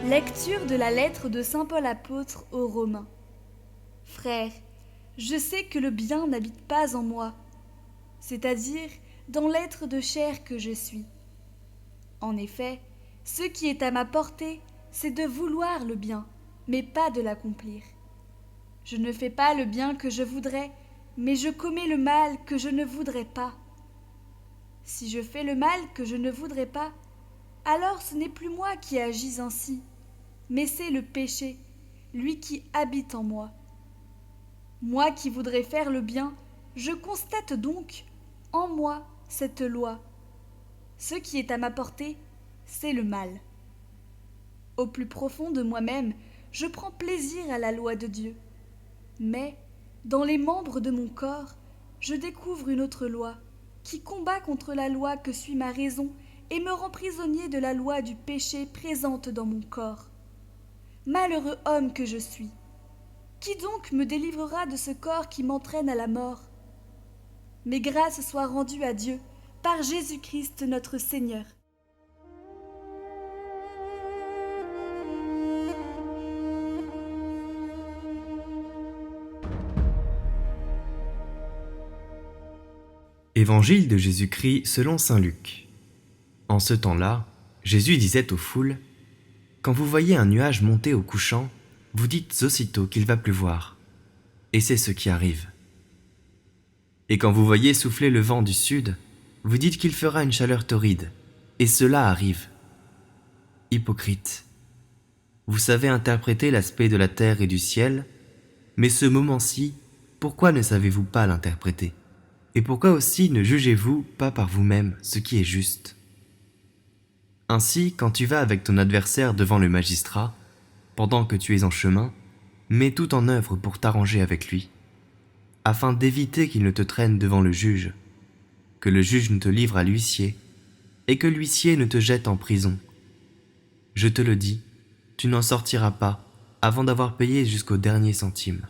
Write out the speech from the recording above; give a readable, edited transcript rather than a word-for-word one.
Lecture de la lettre de saint Paul apôtre aux Romains. Frères, je sais que le bien n'habite pas en moi, c'est-à-dire dans l'être de chair que je suis. En effet, ce qui est à ma portée, c'est de vouloir le bien, mais pas de l'accomplir. Je ne fais pas le bien que je voudrais, mais je commets le mal que je ne voudrais pas. Si je fais le mal que je ne voudrais pas, alors ce n'est plus moi qui agis ainsi, mais c'est le péché, lui qui habite en moi. Moi qui voudrais faire le bien, je constate donc en moi cette loi. Ce qui est à ma portée, c'est le mal. Au plus profond de moi-même, je prends plaisir à la loi de Dieu. Mais, dans les membres de mon corps, je découvre une autre loi, qui combat contre la loi que suit ma raison et me rend prisonnier de la loi du péché présente dans mon corps. Malheureux homme que je suis! Qui donc me délivrera de ce corps qui m'entraîne à la mort? Mais grâce soit rendue à Dieu, par Jésus-Christ notre Seigneur. Évangile de Jésus-Christ selon saint Luc. En ce temps-là, Jésus disait aux foules : « Quand vous voyez un nuage monter au couchant, vous dites aussitôt qu'il va pleuvoir. Et c'est ce qui arrive. Et quand vous voyez souffler le vent du sud, vous dites qu'il fera une chaleur torride. Et cela arrive. Hypocrite, vous savez interpréter l'aspect de la terre et du ciel, mais ce moment-ci, pourquoi ne savez-vous pas l'interpréter ? Et pourquoi aussi ne jugez-vous pas par vous-même ce qui est juste ? Ainsi, quand tu vas avec ton adversaire devant le magistrat, pendant que tu es en chemin, mets tout en œuvre pour t'arranger avec lui, afin d'éviter qu'il ne te traîne devant le juge, que le juge ne te livre à l'huissier, et que l'huissier ne te jette en prison. Je te le dis, tu n'en sortiras pas avant d'avoir payé jusqu'au dernier centime.